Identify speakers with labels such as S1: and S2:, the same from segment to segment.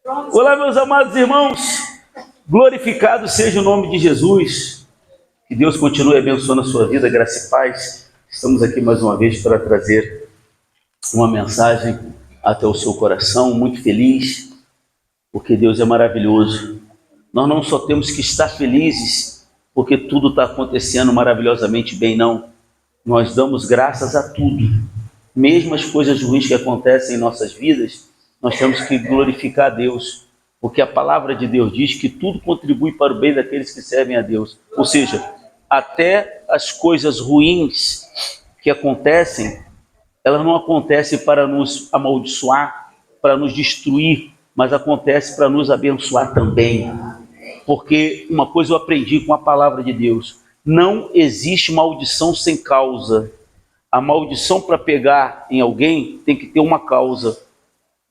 S1: Olá, meus amados irmãos, glorificado seja o nome de Jesus, que Deus continue abençoando a sua vida, graça e paz. Estamos aqui mais uma vez para trazer uma mensagem até o seu coração, muito feliz, porque Deus é maravilhoso. Nós não só temos que estar felizes, porque tudo está acontecendo maravilhosamente bem, não. Nós damos graças a tudo, mesmo as coisas ruins que acontecem em nossas vidas, nós temos que glorificar a Deus, porque a palavra de Deus diz que tudo contribui para o bem daqueles que servem a Deus. Ou seja, até as coisas ruins que acontecem, elas não acontecem para nos amaldiçoar, para nos destruir, mas acontece para nos abençoar também. Porque uma coisa eu aprendi com a palavra de Deus: não existe maldição sem causa. A maldição, para pegar em alguém, tem que ter uma causa,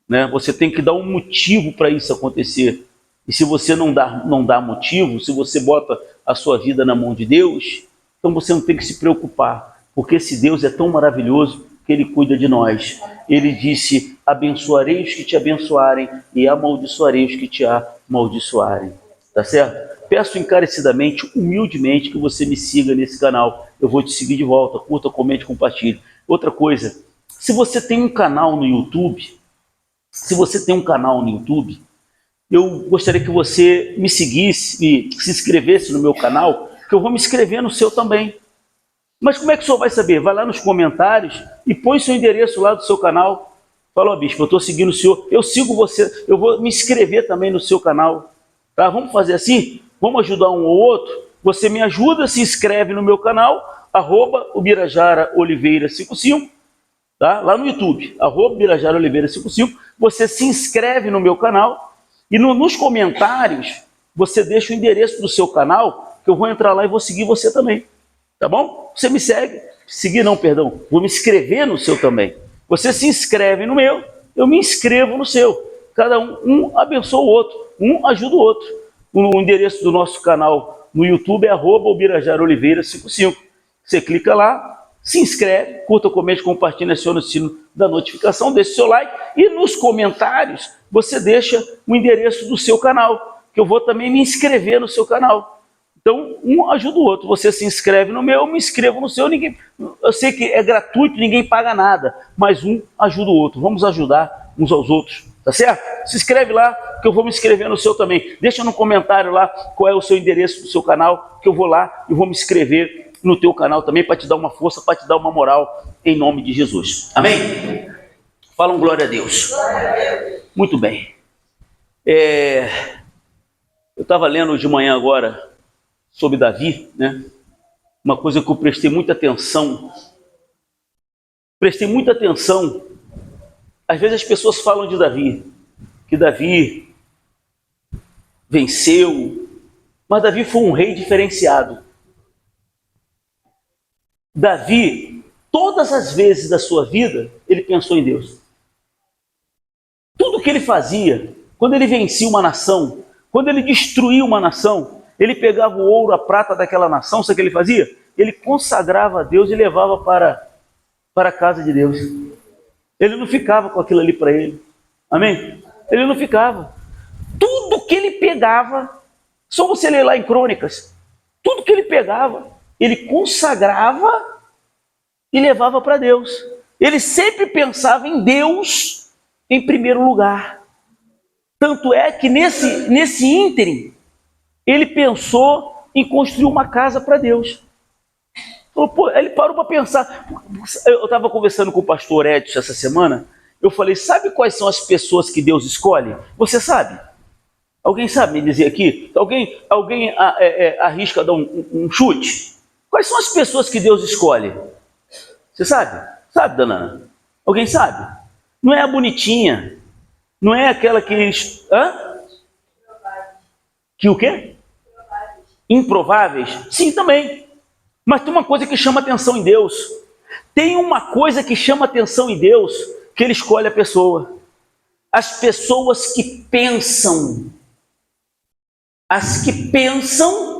S1: né? Você tem que dar um motivo para isso acontecer. E se você não dá motivo, se você bota a sua vida na mão de Deus, então você não tem que se preocupar, porque esse Deus é tão maravilhoso que Ele cuida de nós. Ele disse: abençoarei os que te abençoarem e amaldiçoarei os que te amaldiçoarem. Tá certo? Peço encarecidamente, humildemente, que você me siga nesse canal. Eu vou te seguir de volta. Curta, comente, compartilhe. Outra coisa, se você tem um canal no YouTube, eu gostaria que você me seguisse, se inscrevesse no meu canal, que eu vou me inscrever no seu também. Mas como é que o senhor vai saber? Vai lá nos comentários e põe seu endereço lá do seu canal. Fala: ó, bispo, eu estou seguindo o senhor, eu sigo você, eu vou me inscrever também no seu canal. Tá? Vamos fazer assim? Vamos ajudar um ou outro? Você me ajuda, se inscreve no meu canal, @ubirajaraoliveira55, tá? Lá no YouTube, @ubirajaraoliveira55. Você se inscreve no meu canal e nos comentários você deixa o endereço do seu canal, que eu vou entrar lá e vou seguir você também. Tá bom? Você me segue. Seguir não, perdão. Vou me inscrever no seu também. Você se inscreve no meu, eu me inscrevo no seu. Cada um abençoa o outro, um ajuda o outro. O endereço do nosso canal no YouTube é @ubirajaraoliveira55. Você clica lá, se inscreve, curta, comente, compartilha, aciona o sino da notificação, deixa seu like e nos comentários você deixa o endereço do seu canal, que eu vou também me inscrever no seu canal. Então, um ajuda o outro. Você se inscreve no meu, eu me inscrevo no seu. Eu sei que é gratuito, ninguém paga nada, mas um ajuda o outro. Vamos ajudar uns aos outros, tá certo? Se inscreve lá, que eu vou me inscrever no seu também. Deixa no comentário lá qual é o seu endereço do seu canal, que eu vou lá e vou me inscrever no teu canal também, para te dar uma força, para te dar uma moral, em nome de Jesus. Amém? Falam glória a Deus. Muito bem. Eu estava lendo de manhã agora sobre Davi, né? Uma coisa que eu prestei muita atenção. Às vezes as pessoas falam de Davi, que Davi venceu, mas Davi foi um rei diferenciado. Davi, todas as vezes da sua vida, ele pensou em Deus. Tudo que ele fazia, quando ele vencia uma nação, quando ele destruía uma nação, ele pegava o ouro, a prata daquela nação, sabe o que ele fazia? Ele consagrava a Deus e levava para a casa de Deus. Ele não ficava com aquilo ali para ele. Amém? Ele não ficava. Tudo que ele pegava, só você ler lá em Crônicas, tudo que ele pegava, ele consagrava e levava para Deus. Ele sempre pensava em Deus em primeiro lugar. Tanto é que nesse ínterim, ele pensou em construir uma casa para Deus. Ele parou para pensar. Eu estava conversando com o pastor Edson essa semana. Eu falei: sabe quais são as pessoas que Deus escolhe? Você sabe? Alguém sabe me dizer aqui? Alguém arrisca dar um chute? Quais são as pessoas que Deus escolhe? Você sabe? Sabe, Danana? Alguém sabe? Não é a bonitinha. Não é aquela que... Hã? Que o quê? Improváveis? Sim, também. Mas tem uma coisa que chama atenção em Deus. Tem uma coisa que chama atenção em Deus, que Ele escolhe a pessoa. As pessoas que pensam. As que pensam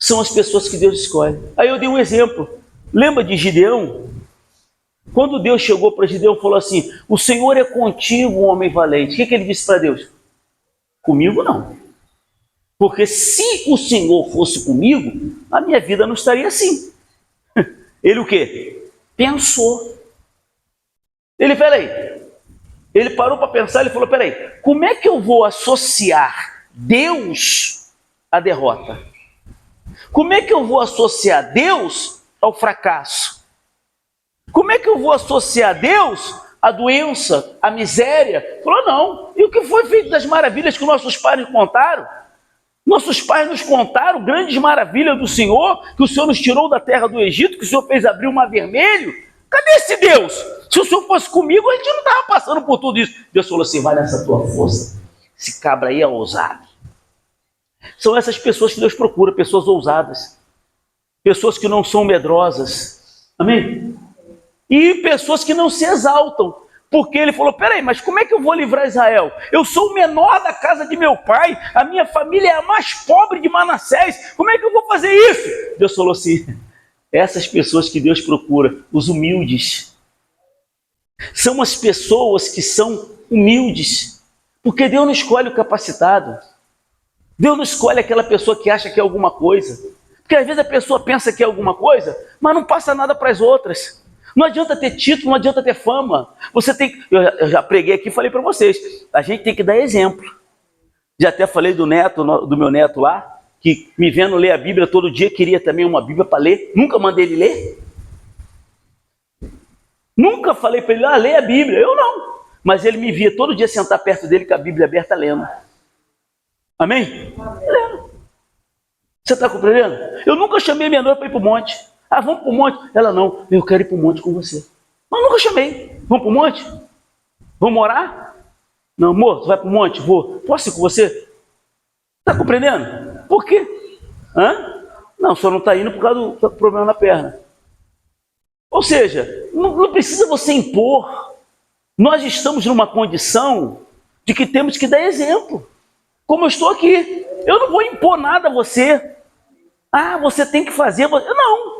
S1: são as pessoas que Deus escolhe. Aí eu dei um exemplo. Lembra de Gideão? Quando Deus chegou para Gideão e falou assim, o Senhor é contigo, homem valente. O que ele disse para Deus? Comigo não. Porque se o Senhor fosse comigo, a minha vida não estaria assim. Ele o quê? Pensou. Ele parou para pensar, ele falou, peraí, como é que eu vou associar Deus à derrota? Como é que eu vou associar Deus ao fracasso? Como é que eu vou associar Deus à doença, à miséria? Falou, não. E o que foi feito das maravilhas que nossos pais nos contaram? Nossos pais nos contaram grandes maravilhas do Senhor, que o Senhor nos tirou da terra do Egito, que o Senhor fez abrir o mar vermelho. Cadê esse Deus? Se o Senhor fosse comigo, a gente não estava passando por tudo isso. Deus falou assim, vai nessa tua força. Esse cabra aí é ousado. São essas pessoas que Deus procura, pessoas ousadas. Pessoas que não são medrosas. Amém? E pessoas que não se exaltam. Porque ele falou, peraí, mas como é que eu vou livrar Israel? Eu sou o menor da casa de meu pai, a minha família é a mais pobre de Manassés, como é que eu vou fazer isso? Deus falou assim, essas pessoas que Deus procura, os humildes, são as pessoas que são humildes, porque Deus não escolhe o capacitado, Deus não escolhe aquela pessoa que acha que é alguma coisa, porque às vezes a pessoa pensa que é alguma coisa, mas não passa nada para as outras. Não adianta ter título, não adianta ter fama. Você tem, eu já preguei aqui e falei para vocês, a gente tem que dar exemplo. Já até falei do meu neto lá, que me vendo ler a Bíblia todo dia, queria também uma Bíblia para ler. Nunca mandei ele ler. Nunca falei para ele, lê a Bíblia. Eu não. Mas ele me via todo dia sentar perto dele com a Bíblia aberta lendo. Amém? Lendo. Você está compreendendo? Eu nunca chamei minha noiva para ir para o monte. Ah, vamos para o monte? Ela, não, eu quero ir para o monte com você. Mas nunca chamei. Vamos para o monte? Vamos orar? Não, amor, tu vai para o monte? Vou. Posso ir com você? Está compreendendo? Por quê? Não, só não está indo por causa do problema na perna. Ou seja, não precisa você impor. Nós estamos numa condição de que temos que dar exemplo. Como eu estou aqui. Eu não vou impor nada a você. Ah, você tem que fazer. Não.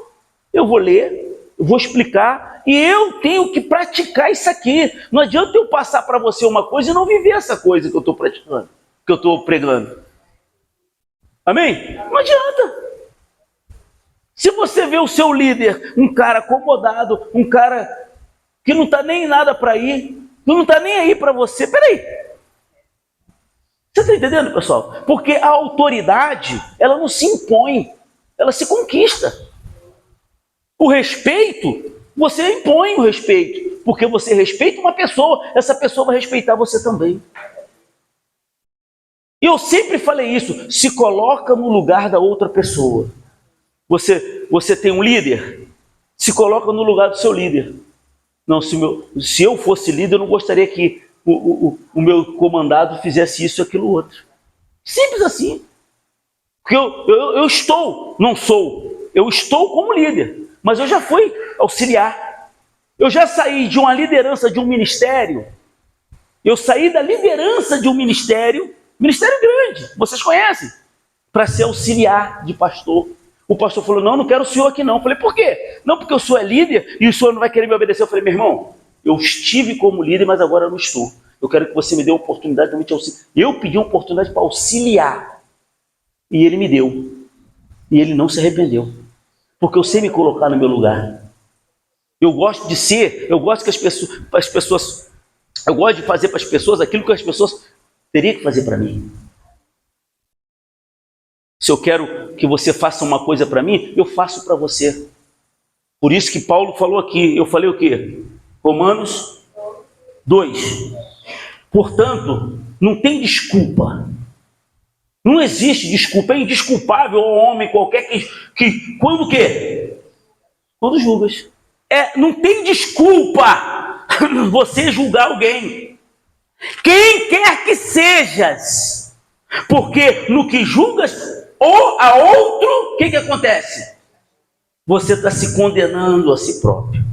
S1: Eu vou ler, eu vou explicar, e eu tenho que praticar isso aqui. Não adianta eu passar para você uma coisa e não viver essa coisa que eu estou praticando, que eu estou pregando. Amém? Não adianta. Se você vê o seu líder, um cara acomodado, um cara que não está nem nada para ir, que não está nem aí para você, peraí. Você está entendendo, pessoal? Porque a autoridade, ela não se impõe, ela se conquista. O respeito, você impõe o respeito, porque você respeita uma pessoa, essa pessoa vai respeitar você também. E eu sempre falei isso, se coloca no lugar da outra pessoa. Você tem um líder, se coloca no lugar do seu líder. Não, se eu fosse líder, eu não gostaria que o meu comandado fizesse isso, aquilo, outro. Simples assim. Porque eu estou como líder. Mas eu já fui auxiliar. Eu já saí de uma liderança de um ministério. Eu saí da liderança de um ministério grande, vocês conhecem, para ser auxiliar de pastor. O pastor falou, não quero o senhor aqui não. Eu falei, por quê? Não, porque o senhor é líder e o senhor não vai querer me obedecer. Eu falei, meu irmão, eu estive como líder, mas agora eu não estou. Eu quero que você me dê uma oportunidade de me auxiliar. Eu pedi uma oportunidade para auxiliar. E ele me deu. E ele não se arrependeu. Porque eu sei me colocar no meu lugar. Eu gosto de fazer para as pessoas aquilo que as pessoas teriam que fazer para mim. Se eu quero que você faça uma coisa para mim, eu faço para você. Por isso que Paulo falou aqui, eu falei o quê? Romanos 2. Portanto, não tem desculpa. Não existe desculpa, é indesculpável ao homem qualquer que quando o quê? Quando julgas. Não tem desculpa você julgar alguém. Quem quer que sejas. Porque no que julgas ou a outro, o que acontece? Você está se condenando a si próprio.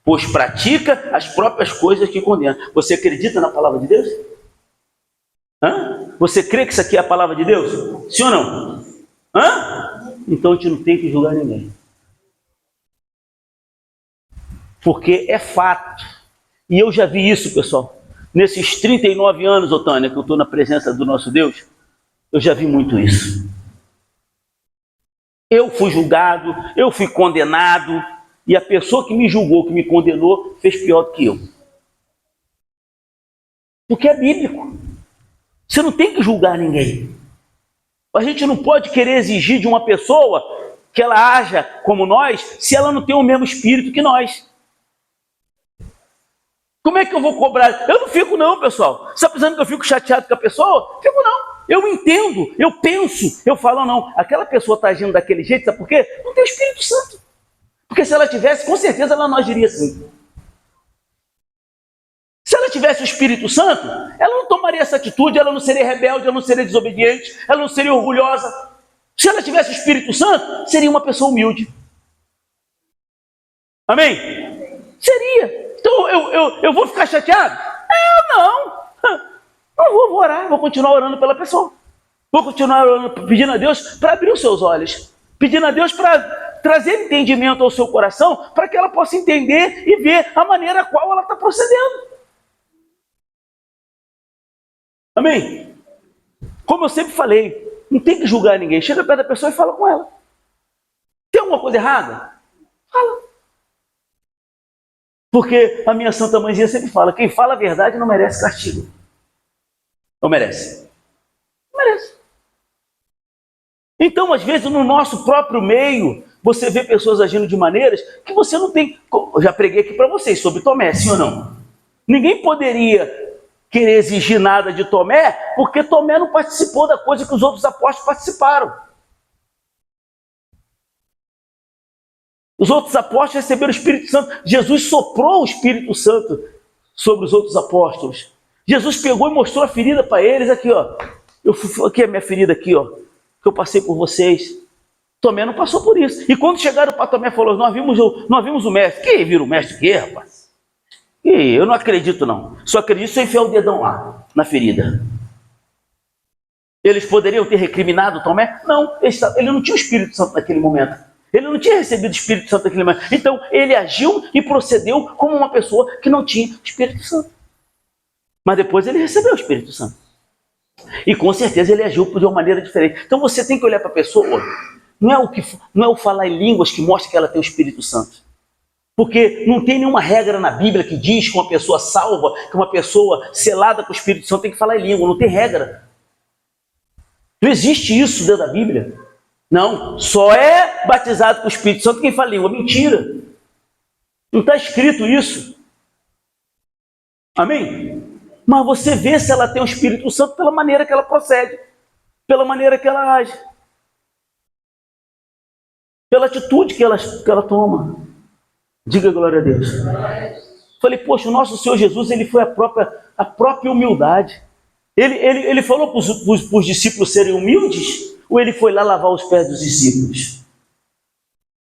S1: Pois pratica as próprias coisas que condena. Você acredita na palavra de Deus? Você crê que isso aqui é a palavra de Deus? Sim ou não? Então a gente não tem que julgar ninguém. Porque é fato. E eu já vi isso, pessoal. Nesses 39 anos, Otânia, que eu estou na presença do nosso Deus, eu já vi muito isso. Eu fui julgado, eu fui condenado, e a pessoa que me julgou, que me condenou, fez pior do que eu. Porque é bíblico. Você não tem que julgar ninguém. A gente não pode querer exigir de uma pessoa que ela haja como nós, se ela não tem o mesmo espírito que nós. Como é que eu vou cobrar? Eu não fico não, pessoal. Você está pensando que eu fico chateado com a pessoa? Fico não. Eu entendo, eu penso, eu falo não. Aquela pessoa está agindo daquele jeito, sabe por quê? Não tem o Espírito Santo. Porque se ela tivesse, com certeza ela não agiria assim. Se ela tivesse o Espírito Santo, ela não tomaria essa atitude, ela não seria rebelde, ela não seria desobediente, ela não seria orgulhosa. Se ela tivesse o Espírito Santo, seria uma pessoa humilde. Amém? Seria. Então eu vou ficar chateado? Não. Não vou orar, vou continuar orando pela pessoa. Vou continuar orando, pedindo a Deus para abrir os seus olhos. Pedindo a Deus para trazer entendimento ao seu coração, para que ela possa entender e ver a maneira a qual ela está procedendo. Amém? Como eu sempre falei, não tem que julgar ninguém. Chega perto da pessoa e fala com ela. Tem alguma coisa errada? Fala. Porque a minha santa mãezinha sempre fala, quem fala a verdade não merece castigo. Não merece? Não merece. Então, às vezes, no nosso próprio meio, você vê pessoas agindo de maneiras que você não tem... Eu já preguei aqui para vocês sobre Tomé, sim ou não? Ninguém poderia querer exigir nada de Tomé, porque Tomé não participou da coisa que os outros apóstolos participaram. Os outros apóstolos receberam o Espírito Santo. Jesus soprou o Espírito Santo sobre os outros apóstolos. Jesus pegou e mostrou a ferida para eles. Aqui, ó. Aqui é a minha ferida aqui, ó. Que eu passei por vocês. Tomé não passou por isso. E quando chegaram para Tomé, falou, nós vimos o mestre. Que vira o mestre o quê, rapaz? Eu não acredito, não. Só acredito se eu enfiar o dedão lá, na ferida. Eles poderiam ter recriminado Tomé? Não, ele não tinha o Espírito Santo naquele momento. Ele não tinha recebido o Espírito Santo naquele momento. Então, ele agiu e procedeu como uma pessoa que não tinha o Espírito Santo. Mas depois ele recebeu o Espírito Santo. E com certeza ele agiu de uma maneira diferente. Então, você tem que olhar para a pessoa, não é o falar em línguas que mostra que ela tem o Espírito Santo. Porque não tem nenhuma regra na Bíblia que diz que uma pessoa salva, que uma pessoa selada com o Espírito Santo tem que falar em língua. Não tem regra. Não existe isso dentro da Bíblia. Não, só é batizado com o Espírito Santo quem fala em língua. Mentira. Não está escrito isso. Amém? Mas você vê se ela tem o Espírito Santo pela maneira que ela procede, pela maneira que ela age, pela atitude que ela toma. Diga glória a Deus. Falei, poxa, o nosso Senhor Jesus, ele foi a própria humildade. Ele falou para os discípulos serem humildes, ou ele foi lá lavar os pés dos discípulos?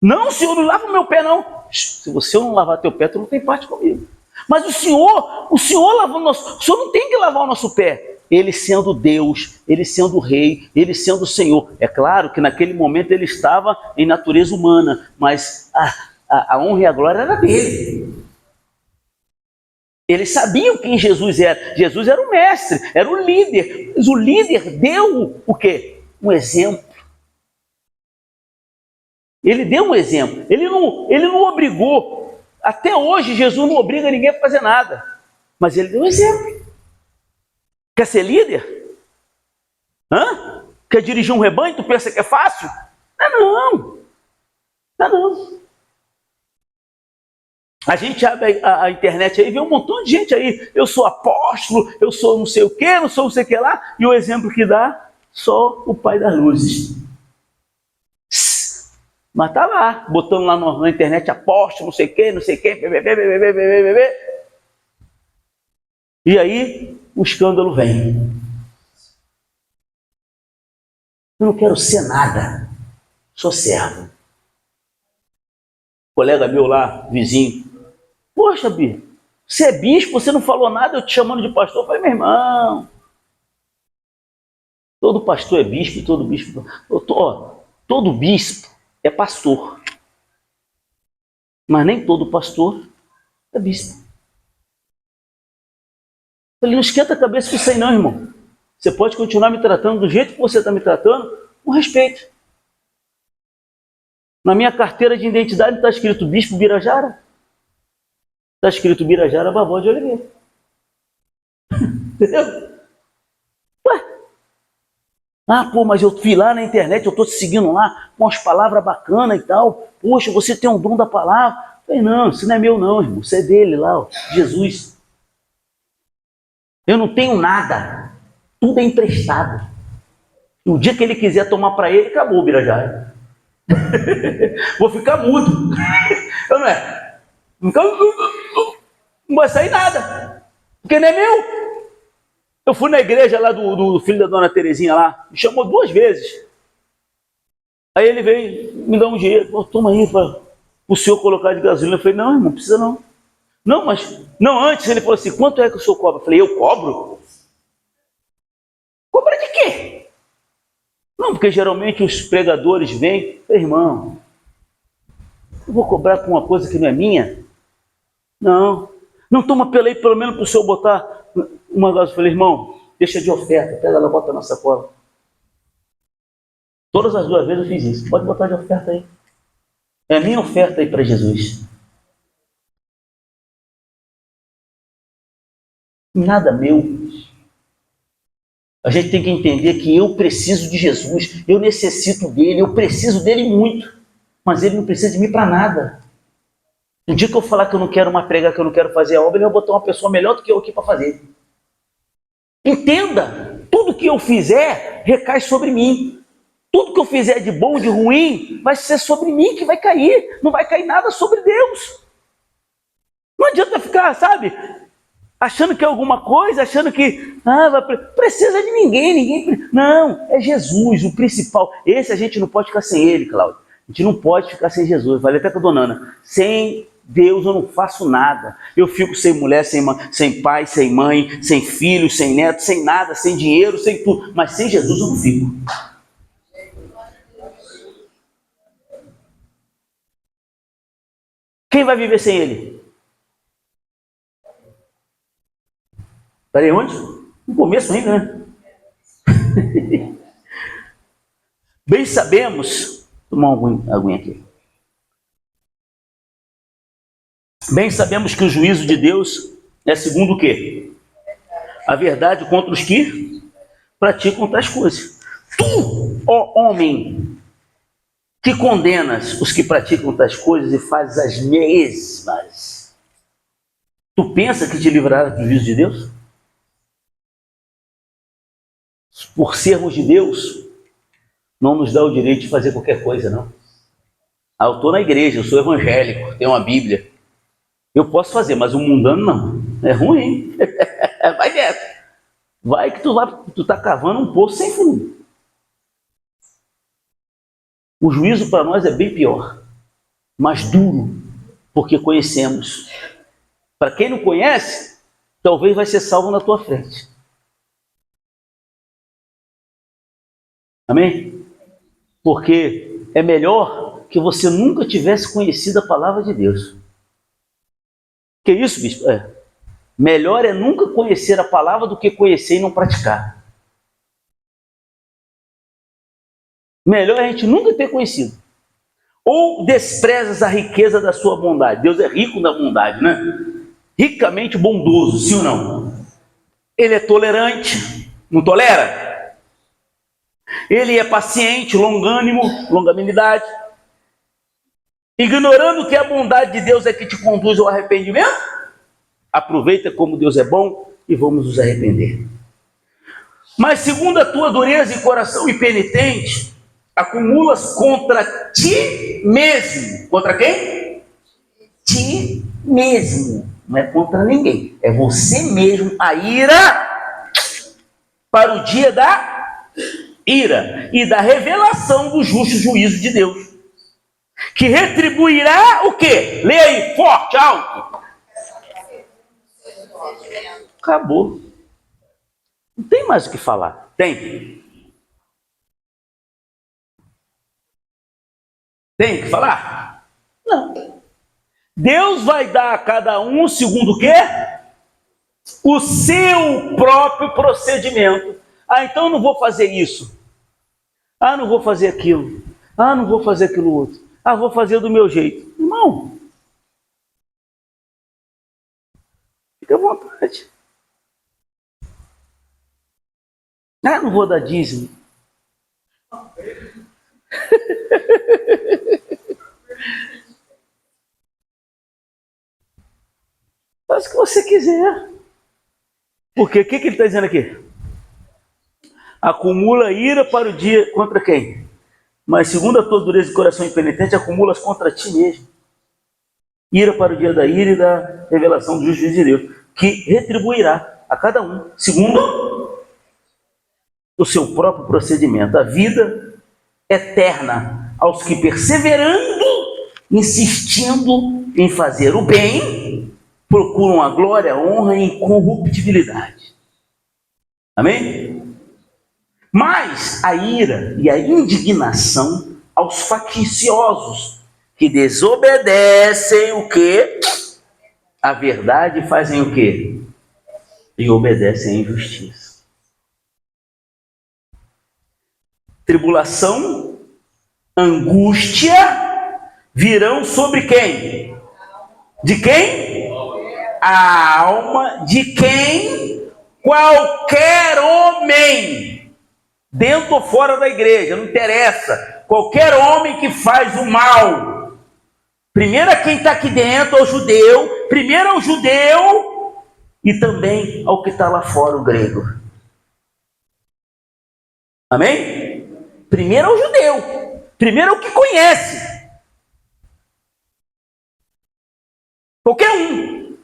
S1: Não, Senhor, não lava o meu pé, não. Se você não lavar teu pé, tu não tem parte comigo. Mas o Senhor lavou o nosso... O Senhor não tem que lavar o nosso pé. Ele sendo Deus, ele sendo Rei, ele sendo o Senhor. É claro que naquele momento ele estava em natureza humana, mas a honra e a glória era dele. Eles sabiam quem Jesus era. Jesus era o mestre, era o líder. Mas o líder deu o quê? Um exemplo. Ele deu um exemplo. Ele não obrigou. Até hoje, Jesus não obriga ninguém a fazer nada. Mas ele deu um exemplo. Quer ser líder? Quer dirigir um rebanho? Tu pensa que é fácil? Não. A gente abre a internet aí, vê um montão de gente aí. Eu sou apóstolo, eu sou não sei o quê, não sou não sei o que lá. E o exemplo que dá, só o Pai das Luzes. Mas tá lá, botando lá na internet apóstolo, não sei o quê, E aí, o escândalo vem. Eu não quero ser nada, sou servo. Colega meu lá, vizinho, poxa, Bi, você é bispo, você não falou nada, eu te chamando de pastor. Eu falei, meu irmão, todo pastor é bispo, todo bispo... todo bispo é pastor. Mas nem todo pastor É bispo. Ele não esquenta a cabeça com isso aí não, irmão. Você pode continuar me tratando do jeito que você está me tratando, com respeito. Na minha carteira de identidade está escrito Bispo Birajara. Está escrito Birajara Vavó de Oliveira. Entendeu? Ué. Ah, pô, mas eu fui lá na internet, eu estou te seguindo lá, com as palavras bacanas e tal. Poxa, você tem um dom da palavra. Eu falei, não, isso não é meu não, irmão. Isso é dele lá, ó, Jesus. Eu não tenho nada. Tudo é emprestado. E o dia que ele quiser tomar para ele, acabou o Birajara. Vou ficar mudo. Eu não é? Não vai sair nada. Porque não é meu. Eu fui na igreja lá do filho da dona Terezinha lá, me chamou 2 vezes. Aí ele veio me dar um dinheiro, pô, toma aí para o senhor colocar de gasolina. Eu falei, não, irmão, não precisa não. Não, mas, não, antes ele falou assim, quanto é que o senhor cobra? Eu falei, eu cobro? Cobra de quê? Não, porque geralmente os pregadores vêm, irmão, eu vou cobrar com uma coisa que não é minha? Não. Não, toma pela aí, pelo menos para o senhor botar uma gasolina. Eu falei, irmão, deixa de oferta, pega ela, bota na sacola. Todas as 2 vezes eu fiz isso. Pode botar de oferta aí. É a minha oferta aí para Jesus. Nada meu. A gente tem que entender que eu preciso de Jesus, eu necessito dele, eu preciso dele muito, mas ele não precisa de mim para nada. No dia que eu falar que eu não quero mais pregar, que eu não quero fazer a obra, ele vai botar uma pessoa melhor do que eu aqui para fazer. Entenda, tudo que eu fizer recai sobre mim. Tudo que eu fizer de bom, de ruim, vai ser sobre mim que vai cair. Não vai cair nada sobre Deus. Não adianta ficar, sabe, achando que é alguma coisa, achando que precisa de ninguém. Não, é Jesus, o principal. Esse a gente não pode ficar sem ele, Cláudio. A gente não pode ficar sem Jesus. Falei até com a dona Ana. Sem Deus eu não faço nada. Eu fico sem mulher, sem pai, sem mãe, sem filho, sem neto, sem nada, sem dinheiro, sem tudo. Mas sem Jesus eu não fico. Quem vai viver sem ele? Peraí, onde? No começo ainda, né? Bem sabemos, tomar uma aguinha aqui. Bem sabemos que o juízo de Deus é segundo o quê? A verdade contra os que praticam tais coisas. Tu, ó homem, que condenas os que praticam tais coisas e fazes as mesmas, tu pensa que te livrará do juízo de Deus? Por sermos de Deus, não nos dá o direito de fazer qualquer coisa, não. Ah, eu estou na igreja, eu sou evangélico, tenho uma Bíblia. Eu posso fazer, mas o mundano não. É ruim. Vai dentro. Vai que tu está cavando um poço sem fundo. O juízo para nós é bem pior, mais duro, porque conhecemos. Para quem não conhece, talvez vai ser salvo na tua frente. Amém? Porque é melhor que você nunca tivesse conhecido a palavra de Deus. Que isso, bispo? Melhor é nunca conhecer a palavra do que conhecer e não praticar. Melhor é a gente nunca ter conhecido. Ou desprezas a riqueza da sua bondade. Deus é rico na bondade, né? Ricamente bondoso, sim ou não? Ele é tolerante, não tolera? Ele é paciente, longânimo, longanimidade. Ignorando que a bondade de Deus é que te conduz ao arrependimento, aproveita como Deus é bom e vamos nos arrepender. Mas segundo a tua dureza e coração impenitente, acumulas contra ti mesmo. Contra quem? Ti mesmo. Não é contra ninguém. É você mesmo a ira para o dia da ira e da revelação do justo juízo de Deus. Que retribuirá o quê? Lê aí, forte, alto. Acabou. Não tem mais o que falar. Tem? Tem o que falar? Não. Deus vai dar a cada um segundo o quê? O seu próprio procedimento. Ah, então eu não vou fazer isso. Ah, não vou fazer aquilo. Ah, não vou fazer aquilo outro. Ah, vou fazer do meu jeito. Irmão, fica à vontade. Ah, não vou dar dízimo. Faz o que você quiser. Porque o que ele está dizendo aqui? Acumula ira para o dia contra quem? Mas segundo a tua dureza de coração impenitente, acumulas contra ti mesmo. Ira para o dia da ira e da revelação do juízo de Deus, que retribuirá a cada um, segundo o seu próprio procedimento. A vida eterna aos que, perseverando, insistindo em fazer o bem, procuram a glória, a honra e incorruptibilidade. Amém? Mas a ira e a indignação aos facciosos, que desobedecem o quê? A verdade, e fazem o quê? E obedecem à injustiça. Tribulação, angústia virão sobre quem? De quem? A alma de quem? Qualquer homem, dentro ou fora da igreja, não interessa. Qualquer homem que faz o mal. Primeiro a quem está aqui dentro, ao judeu. Primeiro ao judeu e também ao que está lá fora, o grego. Amém? Primeiro ao judeu. Primeiro ao que conhece. Qualquer um.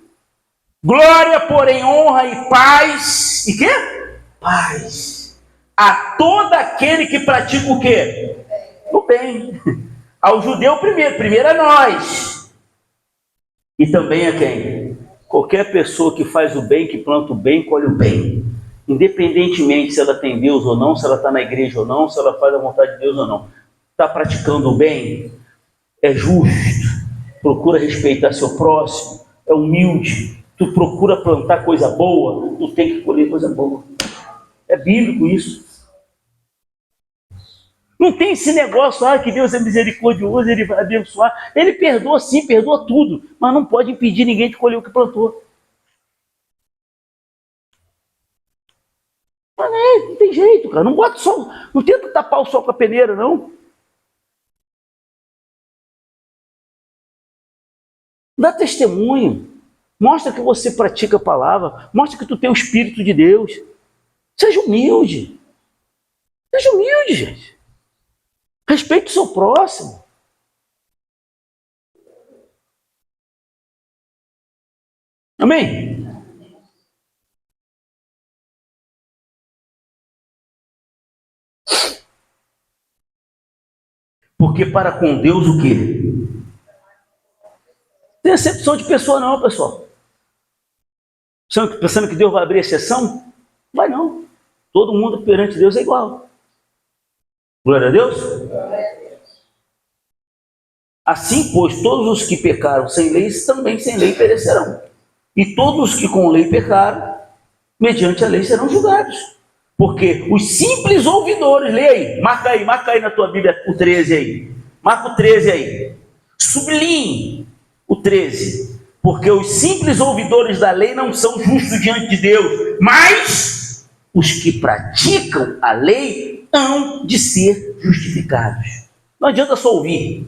S1: Glória, porém, honra e paz. E quê? Paz. A todo aquele que pratica o quê? O bem. Ao judeu primeiro a nós. E também a quem? Qualquer pessoa que faz o bem, que planta o bem, colhe o bem. Independentemente se ela tem Deus ou não, se ela está na igreja ou não, se ela faz a vontade de Deus ou não. Está praticando o bem, é justo, procura respeitar seu próximo, é humilde, tu procura plantar coisa boa, tu tem que colher coisa boa. É bíblico isso. Não tem esse negócio, que Deus é misericordioso, Ele vai abençoar. Ele perdoa sim, perdoa tudo, mas não pode impedir ninguém de colher o que plantou. Mas não tem jeito, cara. Não bota sol, não tenta tapar o sol com a peneira, não. Dá testemunho. Mostra que você pratica a palavra. Mostra que tu tem o Espírito de Deus. Seja humilde. Seja humilde, gente. Respeite o seu próximo. Amém? Porque para com Deus o quê? Tem exceção de pessoa não, pessoal. Pensando que Deus vai abrir exceção? Vai não. Todo mundo perante Deus é igual. Glória a Deus. Assim, pois, todos os que pecaram sem lei, também sem lei perecerão. E todos os que com lei pecaram, mediante a lei serão julgados. Porque os simples ouvidores, lê aí, marca aí na tua Bíblia o 13 aí. Marca o 13 aí. Sublinhe o 13. Porque os simples ouvidores da lei não são justos diante de Deus, mas os que praticam a lei hão de ser justificados. Não adianta só ouvir.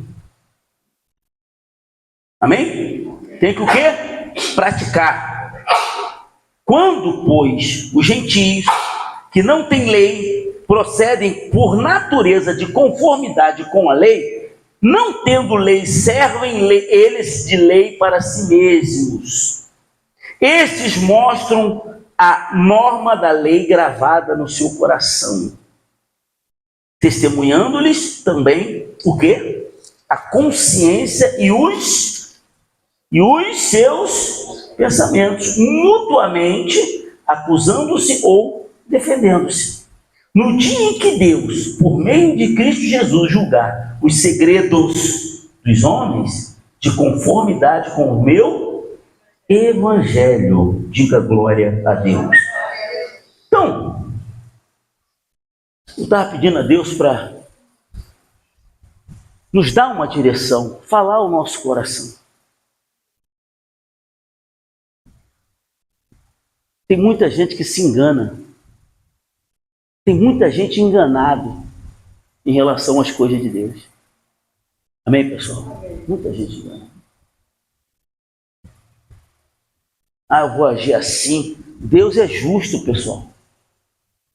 S1: Amém? Tem que o quê? Praticar. Quando, pois, os gentios que não têm lei procedem por natureza de conformidade com a lei, não tendo lei, servem eles de lei para si mesmos. Estes mostram a norma da lei gravada no seu coração, testemunhando-lhes também o quê? A consciência e os seus pensamentos, mutuamente acusando-se ou defendendo-se. No dia em que Deus, por meio de Cristo Jesus, julgar os segredos dos homens, de conformidade com o meu evangelho. Diga glória a Deus. Então, eu estava pedindo a Deus para nos dar uma direção, falar o nosso coração. Tem muita gente que se engana. Tem muita gente enganada em relação às coisas de Deus. Amém, pessoal? Muita gente engana. Eu vou agir assim. Deus é justo, pessoal.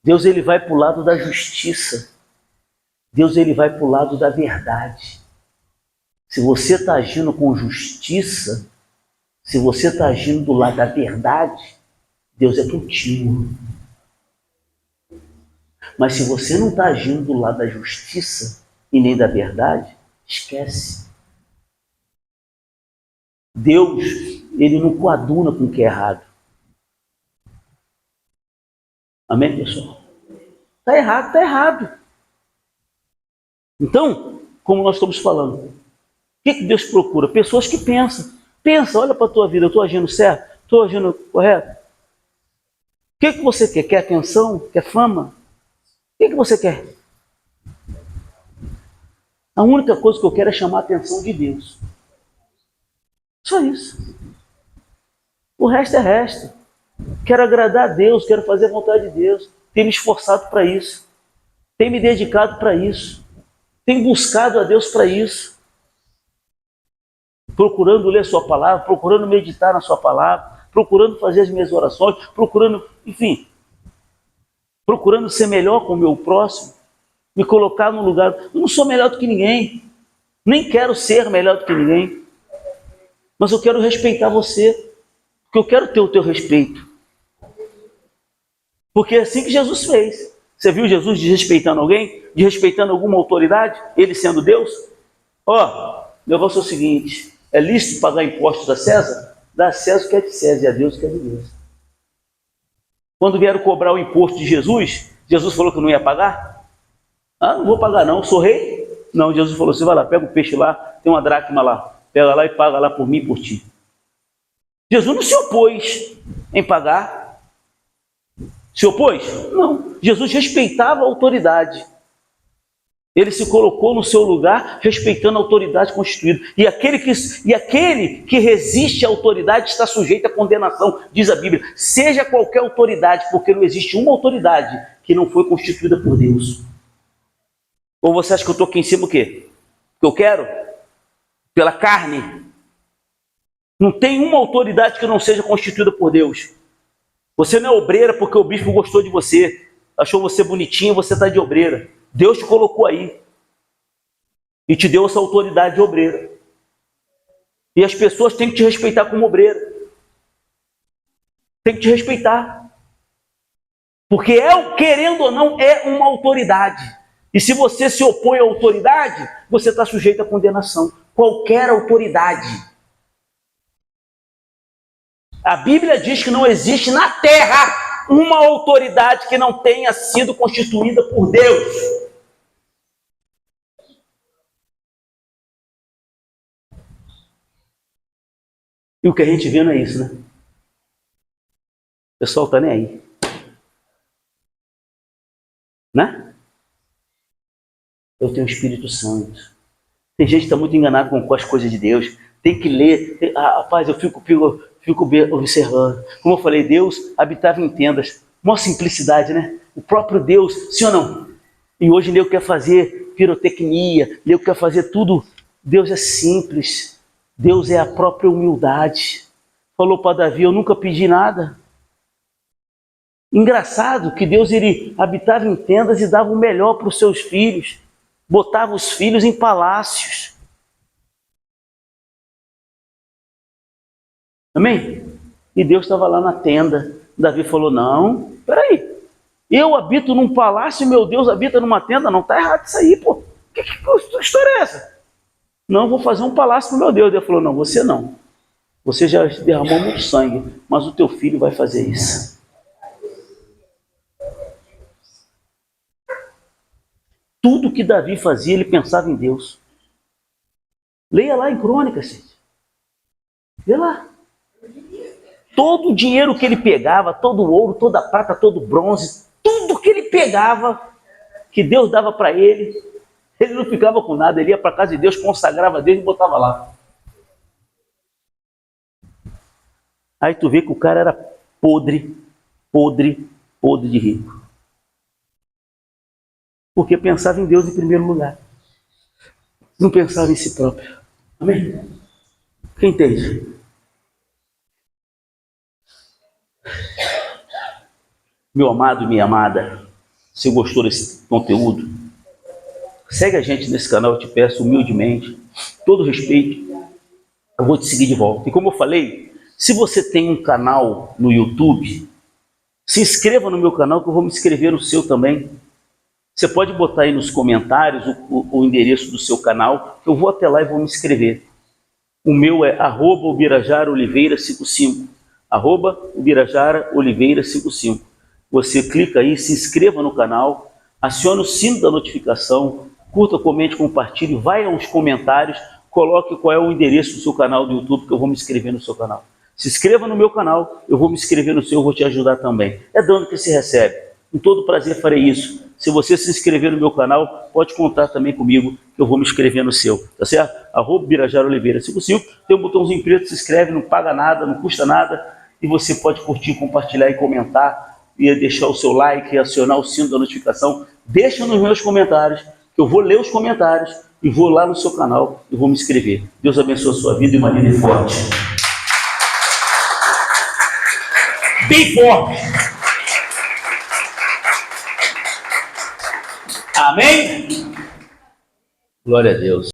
S1: Deus, ele vai para o lado da justiça. Deus, ele vai para o lado da verdade. Se você está agindo com justiça, se você está agindo do lado da verdade, Deus é contigo. Mas se você não está agindo do lado da justiça e nem da verdade, esquece. Deus, ele não coaduna com o que é errado. Amém, pessoal? Está errado, está errado. Então, como nós estamos falando, o que Deus procura? Pessoas que pensam. Pensa, olha para a tua vida, eu estou agindo certo? Estou agindo correto? O que você quer? Quer atenção? Quer fama? O que você quer? A única coisa que eu quero é chamar a atenção de Deus. Só isso. O resto é resto. Quero agradar a Deus, quero fazer a vontade de Deus. Tenho me esforçado para isso. Tenho me dedicado para isso. Tenho buscado a Deus para isso. Procurando ler a sua palavra, procurando meditar na sua palavra, procurando fazer as minhas orações, procurando, enfim, procurando ser melhor com o meu próximo, me colocar num lugar. Eu não sou melhor do que ninguém, nem quero ser melhor do que ninguém, mas eu quero respeitar você, porque eu quero ter o teu respeito. Porque é assim que Jesus fez. Você viu Jesus desrespeitando alguém? Desrespeitando alguma autoridade? Ele sendo Deus? O negócio é o seguinte: é lícito pagar impostos a César? Dá a César o que é de César e a Deus o que é de Deus. Quando vieram cobrar o imposto de Jesus, Jesus falou que não ia pagar? Não vou pagar não, sou rei? Não, Jesus falou assim: vai lá, pega o peixe lá, tem uma dracma lá, pega lá e paga lá por mim e por ti. Jesus não se opôs em pagar. Se opôs? Não. Jesus respeitava a autoridade. Ele se colocou no seu lugar, respeitando a autoridade constituída. E aquele que resiste à autoridade está sujeito à condenação, diz a Bíblia. Seja qualquer autoridade, porque não existe uma autoridade que não foi constituída por Deus. Ou você acha que eu estou aqui em cima o quê? Que eu quero? Pela carne? Não tem uma autoridade que não seja constituída por Deus. Você não é obreira porque o bispo gostou de você, achou você bonitinho, você está de obreira. Deus te colocou aí e te deu essa autoridade de obreira. E as pessoas têm que te respeitar como obreira. Tem que te respeitar. Porque querendo ou não, é uma autoridade. E se você se opõe à autoridade, você está sujeito à condenação. Qualquer autoridade. A Bíblia diz que não existe na terra uma autoridade que não tenha sido constituída por Deus. E o que a gente vê não é isso, né? O pessoal está nem aí. Né? Eu tenho o Espírito Santo. Tem gente que está muito enganada com as coisas de Deus. Tem que ler. Rapaz, eu fico observando. Como eu falei, Deus habitava em tendas. Uma simplicidade, né? O próprio Deus, sim ou não? E hoje Deus quer fazer pirotecnia, Deus quer fazer tudo. Deus é simples. Deus é a própria humildade. Falou para Davi: eu nunca pedi nada. Engraçado que Deus, ele habitava em tendas e dava o melhor para os seus filhos. Botava os filhos em palácios. Amém? E Deus estava lá na tenda. Davi falou: não, peraí. Eu habito num palácio e meu Deus habita numa tenda? Não, está errado isso aí, pô. Que história é essa? Não, vou fazer um palácio para o meu Deus. Deus falou: não, você não. Você já derramou muito sangue, mas o teu filho vai fazer isso. Tudo que Davi fazia, ele pensava em Deus. Leia lá em Crônicas, gente. Vê lá. Todo o dinheiro que ele pegava, todo o ouro, toda a prata, todo o bronze, tudo que ele pegava, que Deus dava para ele não ficava com nada, ele ia para a casa de Deus, consagrava a Deus e botava lá. Aí tu vê que o cara era podre de rico. Porque pensava em Deus em primeiro lugar. Não pensava em si próprio. Amém? Quem entende? Meu amado e minha amada, se gostou desse conteúdo, segue a gente nesse canal, eu te peço humildemente, todo respeito, eu vou te seguir de volta. E como eu falei, se você tem um canal no YouTube, se inscreva no meu canal que eu vou me inscrever no seu também. Você pode botar aí nos comentários o endereço do seu canal, eu vou até lá e vou me inscrever. O meu é @ubirajaraoliveira55, @ubirajaraoliveira55. Você clica aí, se inscreva no canal, acione o sino da notificação, curta, comente, compartilhe, vai aos comentários, coloque qual é o endereço do seu canal do YouTube, que eu vou me inscrever no seu canal. Se inscreva no meu canal, eu vou me inscrever no seu, eu vou te ajudar também. É dando que se recebe. Com todo prazer farei isso. Se você se inscrever no meu canal, pode contar também comigo, que eu vou me inscrever no seu, tá certo? @ubirajaraoliveira55, tem um botãozinho preto, se inscreve, não paga nada, não custa nada, e você pode curtir, compartilhar e comentar, e deixar o seu like, e acionar o sino da notificação. Deixa nos meus comentários, que eu vou ler os comentários, e vou lá no seu canal, e vou me inscrever. Deus abençoe a sua vida e uma linda e forte. Bem forte. Amém? Glória a Deus.